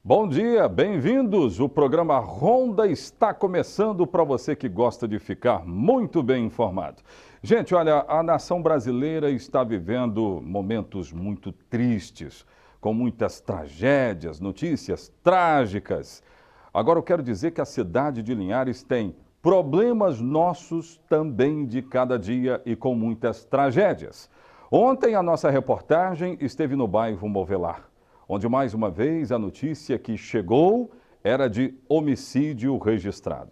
Bom dia, bem-vindos! O programa Ronda está começando para você que gosta de ficar muito bem informado. Gente, olha, a nação brasileira está vivendo momentos muito tristes, com muitas tragédias, notícias trágicas. Agora eu quero dizer que a cidade de Linhares tem problemas nossos também de cada dia e com muitas tragédias. Ontem a nossa reportagem esteve no bairro Movelar, onde mais uma vez a notícia que chegou era de homicídio registrado.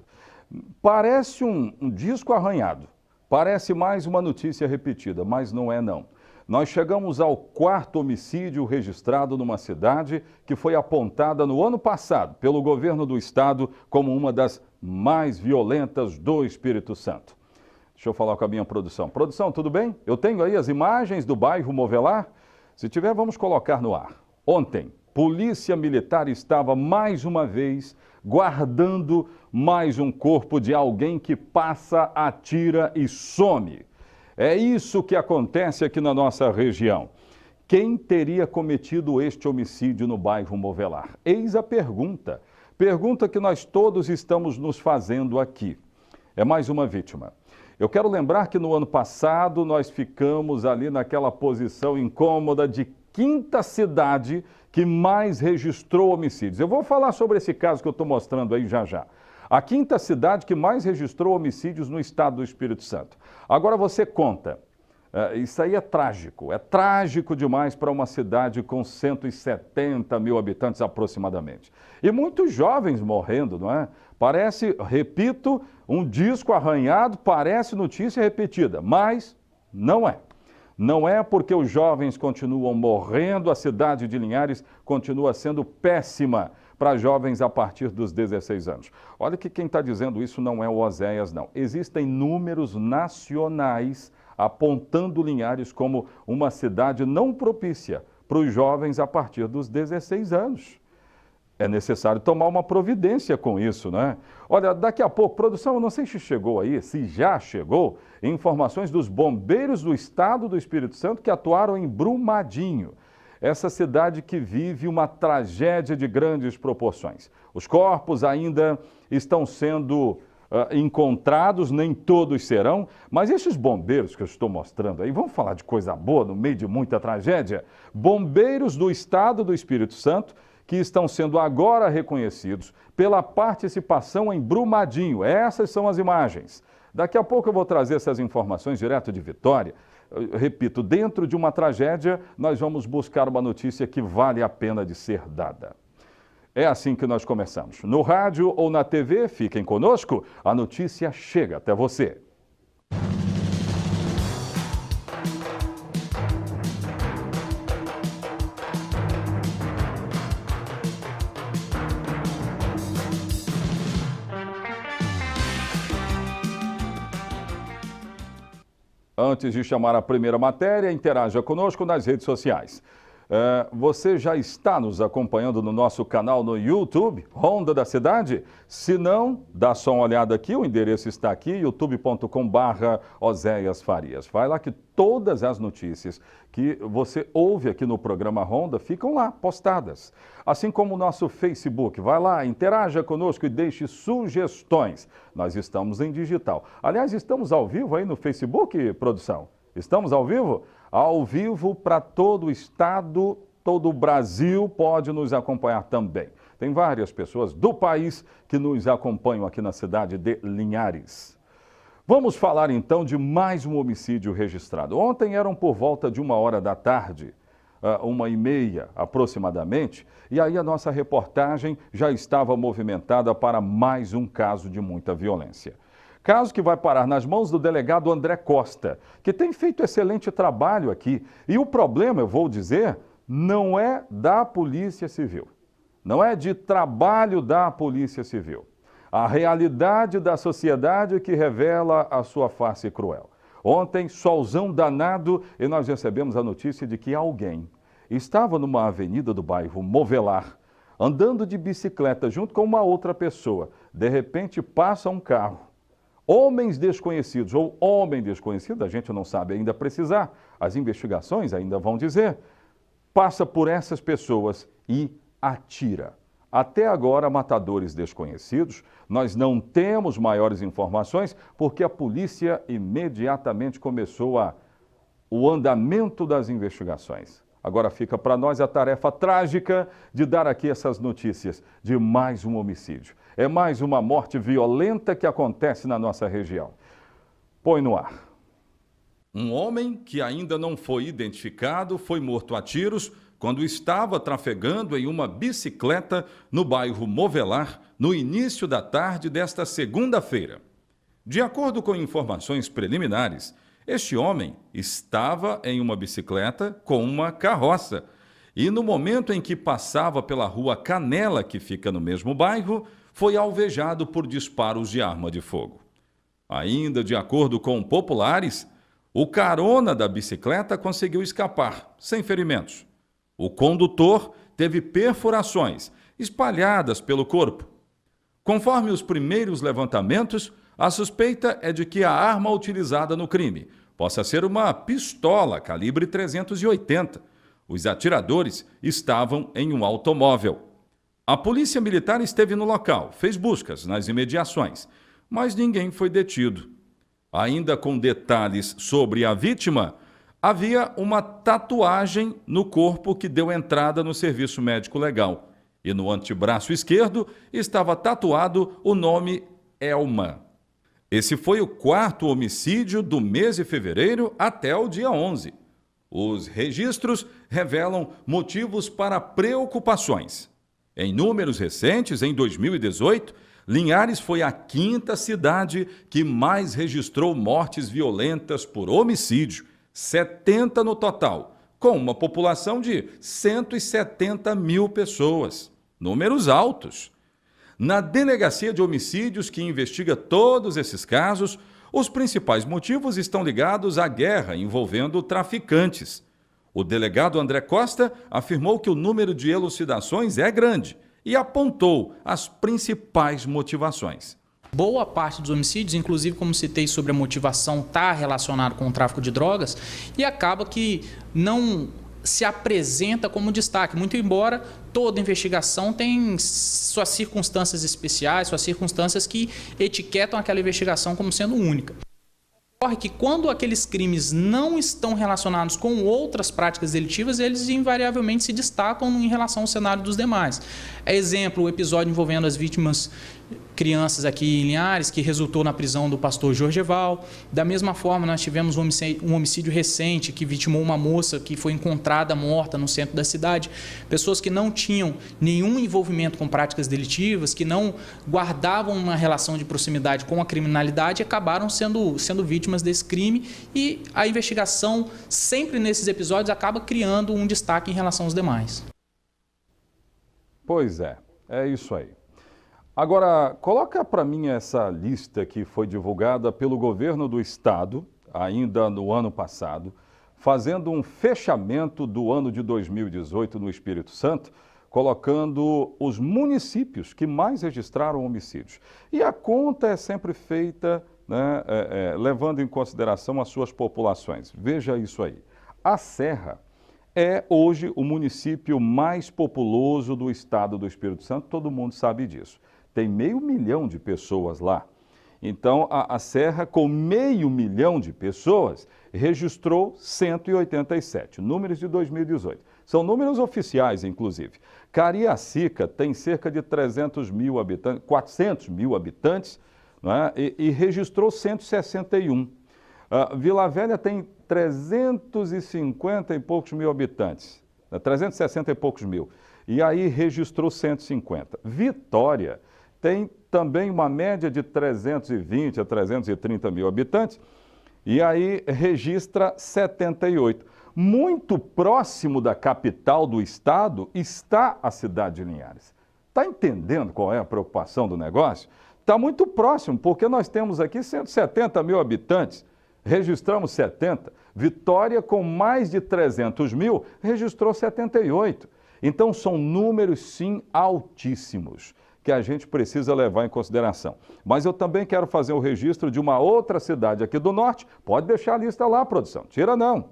Parece um disco arranhado, parece mais uma notícia repetida, mas não é não. Nós chegamos ao 4º homicídio registrado numa cidade que foi apontada no ano passado pelo governo do estado como uma das mais violentas do Espírito Santo. Deixa eu falar com a minha produção. Produção, tudo bem? Eu tenho aí as imagens do bairro Movelar. Se tiver, vamos colocar no ar. Ontem, Polícia Militar estava mais uma vez guardando mais um corpo de alguém que passa, atira e some. É isso que acontece aqui na nossa região. Quem teria cometido este homicídio no bairro Movelar? Eis a pergunta. Pergunta que nós todos estamos nos fazendo aqui. É mais uma vítima. Eu quero lembrar que no ano passado nós ficamos ali naquela posição incômoda de 5ª cidade que mais registrou homicídios. Eu vou falar sobre esse caso que eu estou mostrando aí já já. A 5ª cidade que mais registrou homicídios no estado do Espírito Santo. Agora você conta, isso aí é trágico demais para uma cidade com 170 mil habitantes aproximadamente. E muitos jovens morrendo, não é? Parece, repito, um disco arranhado, parece notícia repetida, mas não é. Não é porque os jovens continuam morrendo, a cidade de Linhares continua sendo péssima para jovens a partir dos 16 anos. Olha que quem está dizendo isso não é o Oséias, não. Existem números nacionais apontando Linhares como uma cidade não propícia para os jovens a partir dos 16 anos. É necessário tomar uma providência com isso, né? Olha, daqui a pouco, produção, eu não sei se chegou aí, se já chegou, informações dos bombeiros do estado do Espírito Santo que atuaram em Brumadinho. Essa cidade que vive uma tragédia de grandes proporções. Os corpos ainda estão sendo encontrados, nem todos serão, mas esses bombeiros que eu estou mostrando aí, vamos falar de coisa boa no meio de muita tragédia? Bombeiros do estado do Espírito Santo que estão sendo agora reconhecidos pela participação em Brumadinho. Essas são as imagens. Daqui a pouco eu vou trazer essas informações direto de Vitória. Eu repito, dentro de uma tragédia, nós vamos buscar uma notícia que vale a pena de ser dada. É assim que nós começamos. No rádio ou na TV, fiquem conosco, a notícia chega até você. Antes de chamar a primeira matéria, interaja conosco nas redes sociais. Você já está nos acompanhando no nosso canal no YouTube, Ronda da Cidade? Se não, dá só uma olhada aqui, o endereço está aqui, youtube.com/Oséias Farias. Vai lá que todas as notícias que você ouve aqui no programa Ronda ficam lá, postadas. Assim como o nosso Facebook. Vai lá, interaja conosco e deixe sugestões. Nós estamos em digital. Aliás, estamos ao vivo aí no Facebook, produção? Estamos ao vivo? Ao vivo para todo o estado, todo o Brasil pode nos acompanhar também. Tem várias pessoas do país que nos acompanham aqui na cidade de Linhares. Vamos falar então de mais um homicídio registrado. Ontem eram por volta de 1h da tarde, 1h30 aproximadamente, e aí a nossa reportagem já estava movimentada para mais um caso de muita violência. Caso que vai parar nas mãos do delegado André Costa, que tem feito excelente trabalho aqui. E o problema, eu vou dizer, não é da Polícia Civil. Não é de trabalho da Polícia Civil. A realidade da sociedade que revela a sua face cruel. Ontem, solzão danado, e nós recebemos a notícia de que alguém estava numa avenida do bairro Movelar, andando de bicicleta junto com uma outra pessoa. De repente, passa um carro. Homens desconhecidos ou homem desconhecido, a gente não sabe ainda precisar, as investigações ainda vão dizer, passa por essas pessoas e atira. Até agora, matadores desconhecidos, nós não temos maiores informações porque a polícia imediatamente começou o andamento das investigações. Agora fica para nós a tarefa trágica de dar aqui essas notícias de mais um homicídio. É mais uma morte violenta que acontece na nossa região. Põe no ar. Um homem que ainda não foi identificado foi morto a tiros quando estava trafegando em uma bicicleta no bairro Movelar no início da tarde desta segunda-feira. De acordo com informações preliminares, este homem estava em uma bicicleta com uma carroça e no momento em que passava pela rua Canela, que fica no mesmo bairro, foi alvejado por disparos de arma de fogo. Ainda de acordo com populares, o carona da bicicleta conseguiu escapar, sem ferimentos. O condutor teve perfurações espalhadas pelo corpo. Conforme os primeiros levantamentos, a suspeita é de que a arma utilizada no crime possa ser uma pistola calibre 380. Os atiradores estavam em um automóvel. A polícia militar esteve no local, fez buscas nas imediações, mas ninguém foi detido. Ainda com detalhes sobre a vítima, havia uma tatuagem no corpo que deu entrada no serviço médico legal. E no antebraço esquerdo estava tatuado o nome Elma. Esse foi o 4º homicídio do mês de fevereiro até o dia 11. Os registros revelam motivos para preocupações. Em números recentes, em 2018, Linhares foi a 5ª cidade que mais registrou mortes violentas por homicídio, 70 no total, com uma população de 170 mil pessoas. Números altos. Na Delegacia de Homicídios, que investiga todos esses casos, os principais motivos estão ligados à guerra envolvendo traficantes. O delegado André Costa afirmou que o número de elucidações é grande e apontou as principais motivações. Boa parte dos homicídios, inclusive como citei sobre a motivação, está relacionado com o tráfico de drogas e acaba que não se apresenta como destaque, muito embora toda investigação tem suas circunstâncias especiais, suas circunstâncias que etiquetam aquela investigação como sendo única. Ocorre que quando aqueles crimes não estão relacionados com outras práticas delitivas, eles invariavelmente se destacam em relação ao cenário dos demais. Exemplo, o episódio envolvendo as vítimas crianças aqui em Linhares, que resultou na prisão do pastor Jorgeval. Da mesma forma, nós tivemos um homicídio recente que vitimou uma moça que foi encontrada morta no centro da cidade. Pessoas que não tinham nenhum envolvimento com práticas delitivas, que não guardavam uma relação de proximidade com a criminalidade, acabaram sendo vítimas desse crime e a investigação, sempre nesses episódios, acaba criando um destaque em relação aos demais. Pois é isso aí. Agora, coloca para mim essa lista que foi divulgada pelo governo do estado, ainda no ano passado, fazendo um fechamento do ano de 2018 no Espírito Santo, colocando os municípios que mais registraram homicídios. E a conta é sempre feita, né, levando em consideração as suas populações. Veja isso aí. A Serra é hoje o município mais populoso do estado do Espírito Santo, todo mundo sabe disso. Tem 500 mil de pessoas lá. Então, a Serra, com 500 mil de pessoas, registrou 187, números de 2018. São números oficiais, inclusive. Cariacica tem cerca de 300 mil habitantes, 400 mil habitantes, né, e registrou 161. Vila Velha tem 350 e poucos mil habitantes, 360 e poucos mil, e aí registrou 150. Vitória tem também uma média de 320 a 330 mil habitantes, e aí registra 78. Muito próximo da capital do estado está a cidade de Linhares. Está entendendo qual é a preocupação do negócio? Está muito próximo, porque nós temos aqui 170 mil habitantes, registramos 70. Vitória, com mais de 300 mil, registrou 78. Então, são números, sim, altíssimos, que a gente precisa levar em consideração. Mas eu também quero fazer o registro de uma outra cidade aqui do norte. Pode deixar a lista lá, produção. Tira não.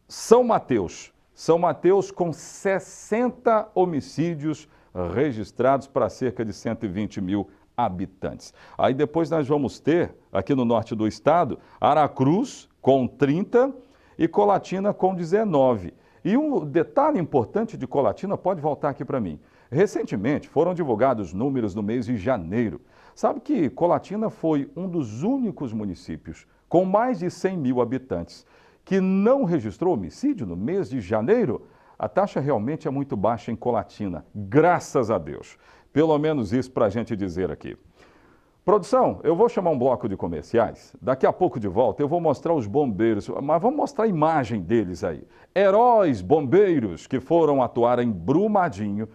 São Mateus. São Mateus com 60 homicídios registrados para cerca de 120 mil habitantes. Aí depois nós vamos ter, aqui no norte do estado, Aracruz com 30 e Colatina com 19. E um detalhe importante de Colatina, pode voltar aqui para mim. Recentemente foram divulgados números no mês de janeiro. Sabe que Colatina foi um dos únicos municípios com mais de 100 mil habitantes que não registrou homicídio no mês de janeiro? A taxa realmente é muito baixa em Colatina, graças a Deus. Pelo menos isso para a gente dizer aqui. Produção, eu vou chamar um bloco de comerciais. Daqui a pouco de volta eu vou mostrar os bombeiros, mas vamos mostrar a imagem deles aí. Heróis bombeiros que foram atuar em Brumadinho,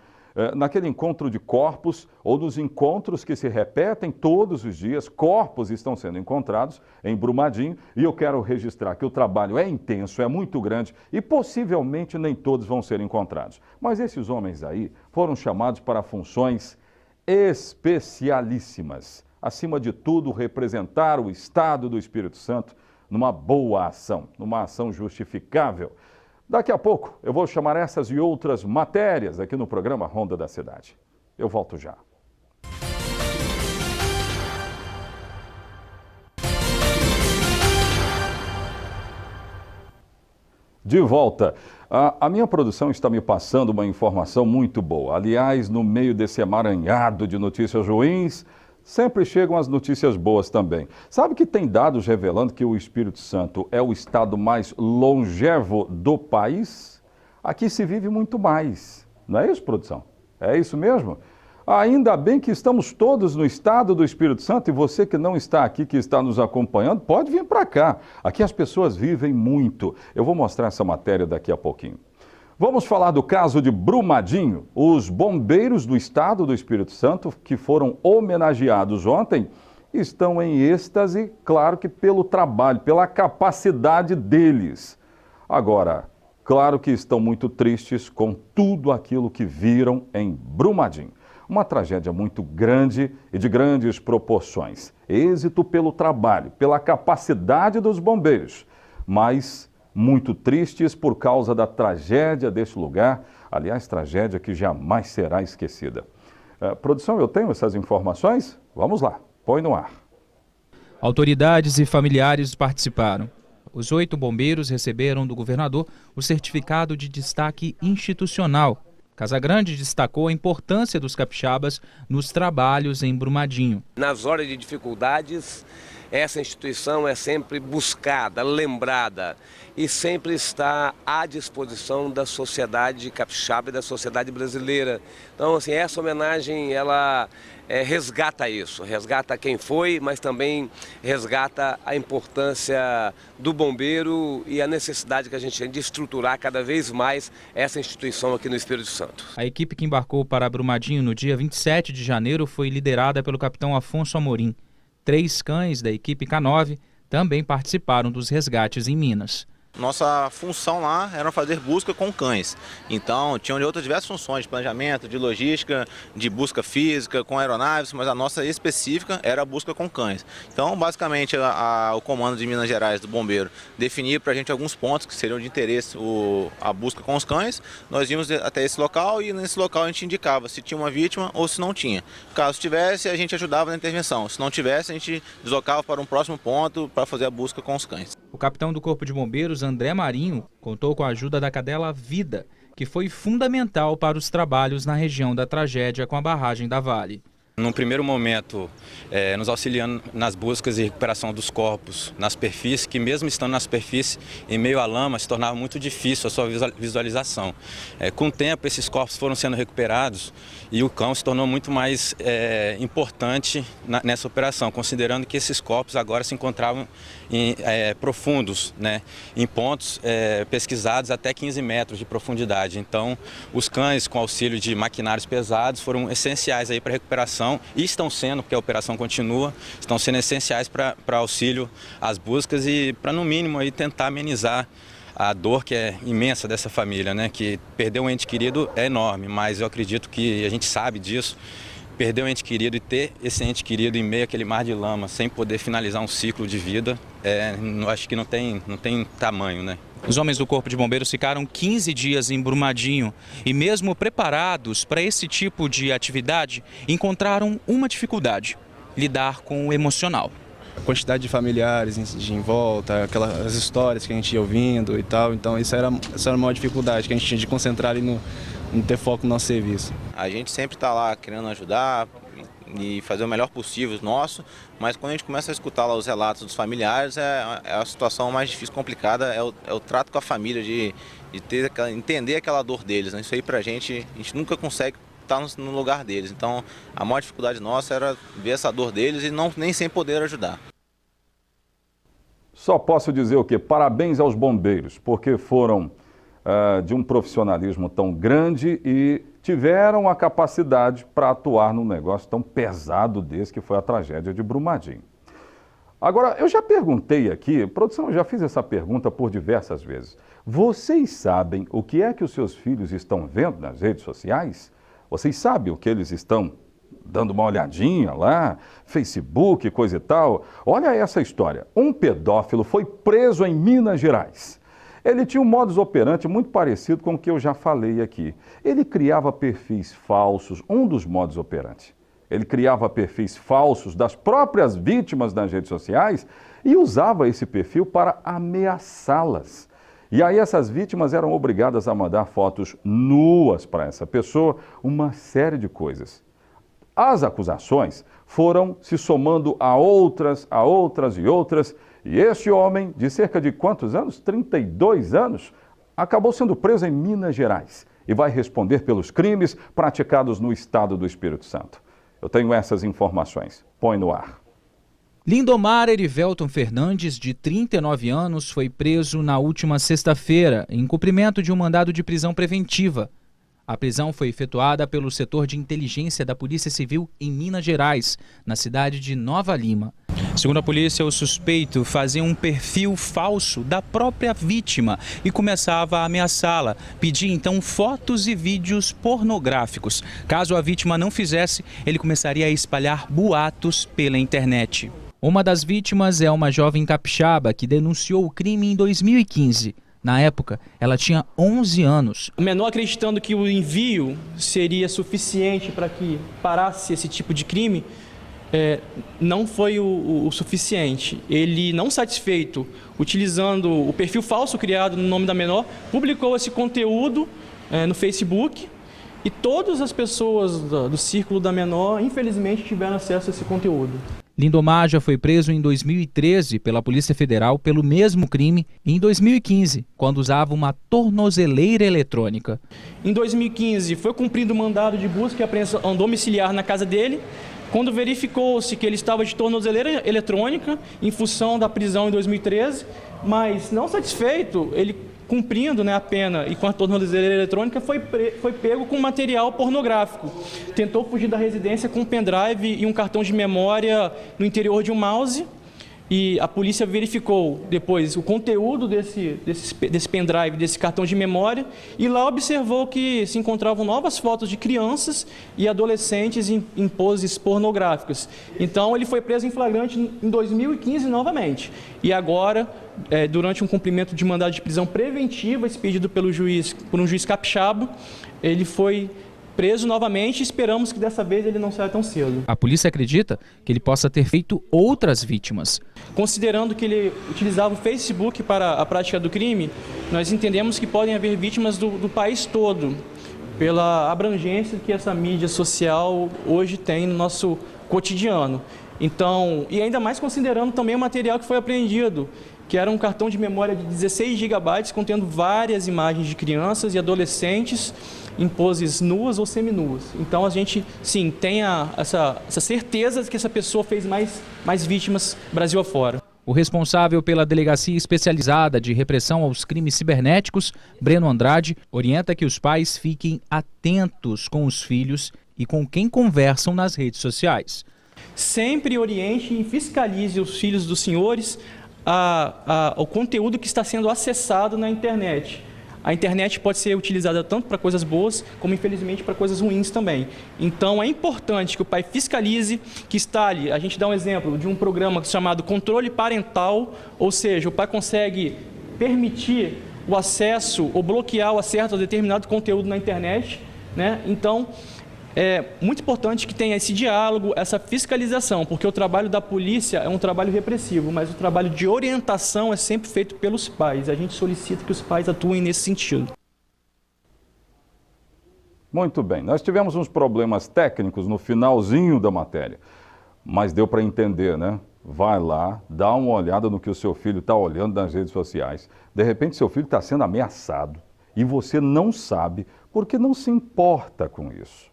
naquele encontro de corpos ou nos encontros que se repetem todos os dias. Corpos estão sendo encontrados em Brumadinho e eu quero registrar que o trabalho é intenso, é muito grande e possivelmente nem todos vão ser encontrados. Mas esses homens aí foram chamados para funções especialíssimas. Acima de tudo, representar o Estado do Espírito Santo numa boa ação, numa ação justificável. Daqui a pouco eu vou chamar essas e outras matérias aqui no programa Ronda da Cidade. Eu volto já. De volta. A minha produção está me passando uma informação muito boa. Aliás, no meio desse emaranhado de notícias ruins, sempre chegam as notícias boas também. Sabe que tem dados revelando que o Espírito Santo é o estado mais longevo do país? Aqui se vive muito mais. Não é isso, produção? É isso mesmo? Ainda bem que estamos todos no estado do Espírito Santo e você que não está aqui, que está nos acompanhando, pode vir para cá. Aqui as pessoas vivem muito. Eu vou mostrar essa matéria daqui a pouquinho. Vamos falar do caso de Brumadinho. Os bombeiros do estado do Espírito Santo, que foram homenageados ontem, estão em êxtase, claro que pelo trabalho, pela capacidade deles. Agora, claro que estão muito tristes com tudo aquilo que viram em Brumadinho. Uma tragédia muito grande e de grandes proporções. Êxito pelo trabalho, pela capacidade dos bombeiros, mas muito tristes por causa da tragédia deste lugar, aliás, tragédia que jamais será esquecida. Produção, eu tenho essas informações? Vamos lá, põe no ar. Autoridades e familiares participaram. Os 8 bombeiros receberam do governador o certificado de destaque institucional. Casagrande destacou a importância dos capixabas nos trabalhos em Brumadinho. Nas horas de dificuldades, essa instituição é sempre buscada, lembrada e sempre está à disposição da sociedade capixaba e da sociedade brasileira. Então, assim, essa homenagem, ela resgata isso, resgata quem foi, mas também resgata a importância do bombeiro e a necessidade que a gente tem de estruturar cada vez mais essa instituição aqui no Espírito Santo. A equipe que embarcou para Brumadinho no dia 27 de janeiro foi liderada pelo capitão Afonso Amorim. 3 cães da equipe K9 também participaram dos resgates em Minas. Nossa função lá era fazer busca com cães, então tinham outras diversas funções de planejamento, de logística, de busca física com aeronaves, mas a nossa específica era a busca com cães. Então basicamente o comando de Minas Gerais do bombeiro definia para a gente alguns pontos que seriam de interesse a busca com os cães. Nós íamos até esse local e nesse local a gente indicava se tinha uma vítima ou se não tinha. Caso tivesse, a gente ajudava na intervenção, se não tivesse, a gente deslocava para um próximo ponto para fazer a busca com os cães. O capitão do Corpo de Bombeiros, André Marinho, contou com a ajuda da cadela Vida, que foi fundamental para os trabalhos na região da tragédia com a barragem da Vale. Num primeiro momento, nos auxiliando nas buscas e recuperação dos corpos na superfície, que mesmo estando na superfície, em meio à lama, se tornava muito difícil a sua visualização. Com o tempo, esses corpos foram sendo recuperados e o cão se tornou muito mais importante nessa operação, considerando que esses corpos agora se encontravam profundos, né, em pontos pesquisados até 15 metros de profundidade. Então, os cães, com auxílio de maquinários pesados, foram essenciais aí para a recuperação e estão sendo, porque a operação continua, estão sendo essenciais para auxílio às buscas e para, no mínimo, aí, tentar amenizar a dor que é imensa dessa família, né? Que perder um ente querido é enorme, mas eu acredito que a gente sabe disso. Perder um ente querido e ter esse ente querido em meio àquele mar de lama, sem poder finalizar um ciclo de vida, acho que não tem tamanho, né? Os homens do Corpo de Bombeiros ficaram 15 dias em Brumadinho e, mesmo preparados para esse tipo de atividade, encontraram uma dificuldade: lidar com o emocional. A quantidade de familiares em volta, aquelas histórias que a gente ia ouvindo e tal, então essa era a maior dificuldade que a gente tinha de concentrar ali no ter foco no nosso serviço. A gente sempre está lá querendo ajudar e fazer o melhor possível nosso, mas quando a gente começa a escutar lá os relatos dos familiares, é a situação mais difícil, complicada, é o trato com a família, de entender aquela dor deles, né? Isso aí pra gente, a gente nunca consegue estar no lugar deles, então a maior dificuldade nossa era ver essa dor deles e nem sem poder ajudar. Só posso dizer o quê? Parabéns aos bombeiros, porque foram de um profissionalismo tão grande e tiveram a capacidade para atuar num negócio tão pesado desse que foi a tragédia de Brumadinho. Agora, eu já perguntei aqui, produção, eu já fiz essa pergunta por diversas vezes. Vocês sabem o que é que os seus filhos estão vendo nas redes sociais? Vocês sabem o que eles estão dando uma olhadinha lá, Facebook, coisa e tal? Olha essa história. Um pedófilo foi preso em Minas Gerais. Ele tinha um modus operandi muito parecido com o que eu já falei aqui. Ele criava perfis falsos, um dos modus operandi. Ele criava perfis falsos das próprias vítimas nas redes sociais e usava esse perfil para ameaçá-las. E aí essas vítimas eram obrigadas a mandar fotos nuas para essa pessoa, uma série de coisas. As acusações foram se somando a outras e outras, e este homem, de cerca de quantos anos? 32 anos, acabou sendo preso em Minas Gerais e vai responder pelos crimes praticados no estado do Espírito Santo. Eu tenho essas informações. Põe no ar. Lindomar Erivelton Fernandes, de 39 anos, foi preso na última sexta-feira em cumprimento de um mandado de prisão preventiva. A prisão foi efetuada pelo setor de inteligência da Polícia Civil em Minas Gerais, na cidade de Nova Lima. Segundo a polícia, o suspeito fazia um perfil falso da própria vítima e começava a ameaçá-la. Pedia então fotos e vídeos pornográficos. Caso a vítima não fizesse, ele começaria a espalhar boatos pela internet. Uma das vítimas é uma jovem capixaba que denunciou o crime em 2015. Na época, ela tinha 11 anos. O menor, acreditando que o envio seria suficiente para que parasse esse tipo de crime, não foi o suficiente. Ele, não satisfeito, utilizando o perfil falso criado no nome da menor, publicou esse conteúdo no Facebook e todas as pessoas do círculo da menor, infelizmente, tiveram acesso a esse conteúdo. Lindomar já foi preso em 2013 pela Polícia Federal pelo mesmo crime e em 2015, quando usava uma tornozeleira eletrônica. Em 2015, foi cumprido o mandado de busca e apreensão domiciliar na casa dele, quando verificou-se que ele estava de tornozeleira eletrônica em função da prisão em 2013, mas não satisfeito, ele cumprindo a pena e com a tornozeleira eletrônica, foi pego com material pornográfico. Tentou fugir da residência com um pendrive e um cartão de memória no interior de um mouse. E a polícia verificou depois o conteúdo desse pendrive, desse cartão de memória, e lá observou que se encontravam novas fotos de crianças e adolescentes em poses pornográficas. Então ele foi preso em flagrante em 2015 novamente. E agora, durante um cumprimento de mandado de prisão preventiva expedido por um juiz capixaba, ele foi preso novamente e esperamos que dessa vez ele não saia tão cedo. A polícia acredita que ele possa ter feito outras vítimas. Considerando que ele utilizava o Facebook para a prática do crime, nós entendemos que podem haver vítimas do país todo, pela abrangência que essa mídia social hoje tem no nosso cotidiano. Então, e ainda mais considerando também o material que foi apreendido, que era um cartão de memória de 16 GB contendo várias imagens de crianças e adolescentes em poses nuas ou seminuas. Então a gente, sim, tem essa certeza de que essa pessoa fez mais vítimas Brasil afora. O responsável pela Delegacia Especializada de Repressão aos Crimes Cibernéticos, Breno Andrade, orienta que os pais fiquem atentos com os filhos e com quem conversam nas redes sociais. Sempre oriente e fiscalize os filhos dos senhores ao conteúdo que está sendo acessado na internet. A internet pode ser utilizada tanto para coisas boas, como infelizmente para coisas ruins também. Então é importante que o pai fiscalize, que instale, a gente dá um exemplo de um programa chamado controle parental, ou seja, o pai consegue permitir o acesso ou bloquear o acesso a determinado conteúdo na internet, né? Então, é muito importante que tenha esse diálogo, essa fiscalização, porque o trabalho da polícia é um trabalho repressivo, mas o trabalho de orientação é sempre feito pelos pais. A gente solicita que os pais atuem nesse sentido. Muito bem, nós tivemos uns problemas técnicos no finalzinho da matéria, mas deu para entender, né? Vai lá, dá uma olhada no que o seu filho está olhando nas redes sociais. De repente, seu filho está sendo ameaçado e você não sabe porque não se importa com isso.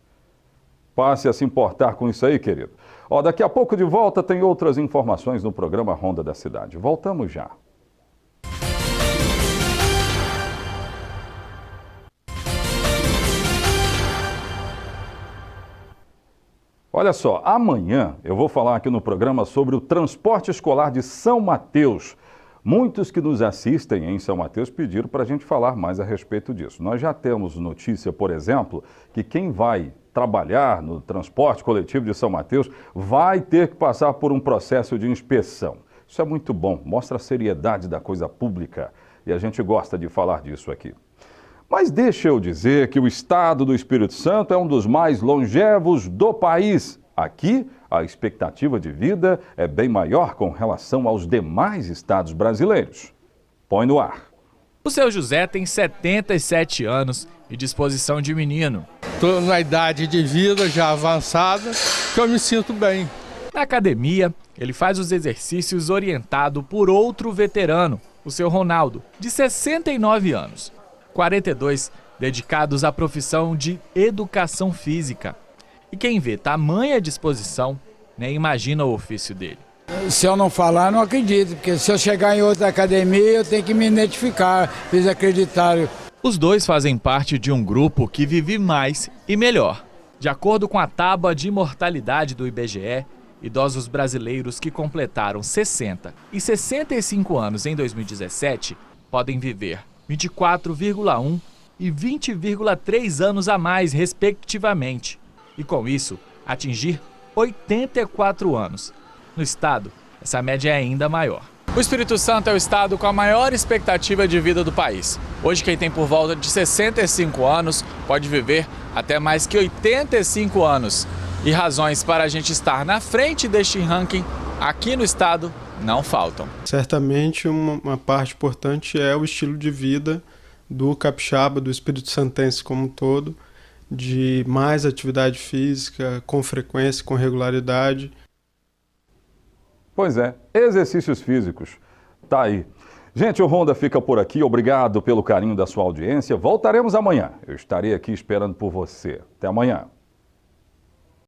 Passe a se importar com isso aí, querido. Ó, daqui a pouco de volta tem outras informações no programa Ronda da Cidade. Voltamos já. Olha só, amanhã eu vou falar aqui no programa sobre o transporte escolar de São Mateus. Muitos que nos assistem em São Mateus pediram para a gente falar mais a respeito disso. Nós já temos notícia, por exemplo, que quem vai trabalhar no transporte coletivo de São Mateus vai ter que passar por um processo de inspeção. Isso é muito bom, mostra a seriedade da coisa pública e a gente gosta de falar disso aqui. Mas deixa eu dizer que o estado do Espírito Santo é um dos mais longevos do país. Aqui, a expectativa de vida é bem maior com relação aos demais estados brasileiros. Põe no ar. O seu José tem 77 anos e disposição de menino. Estou na idade de vida já avançada, que eu me sinto bem. Na academia, ele faz os exercícios orientado por outro veterano, o seu Ronaldo, de 69 anos. 42 dedicados à profissão de educação física. E quem vê tamanha disposição, nem imagina o ofício dele. Se eu não falar, não acredito, porque se eu chegar em outra academia, eu tenho que me identificar, eles acreditaram. Os dois fazem parte de um grupo que vive mais e melhor. De acordo com a tábua de mortalidade do IBGE, idosos brasileiros que completaram 60 e 65 anos em 2017 podem viver 24,1 e 20,3 anos a mais, respectivamente. E com isso, atingir 84 anos. No estado, essa média é ainda maior. O Espírito Santo é o estado com a maior expectativa de vida do país. Hoje, quem tem por volta de 65 anos pode viver até mais que 85 anos. E razões para a gente estar na frente deste ranking aqui no estado não faltam. Certamente uma parte importante é o estilo de vida do capixaba, do espírito santense como um todo, de mais atividade física, com frequência, com regularidade. Pois é, exercícios físicos, tá aí. Gente, o Ronda fica por aqui, obrigado pelo carinho da sua audiência. Voltaremos amanhã, eu estarei aqui esperando por você. Até amanhã.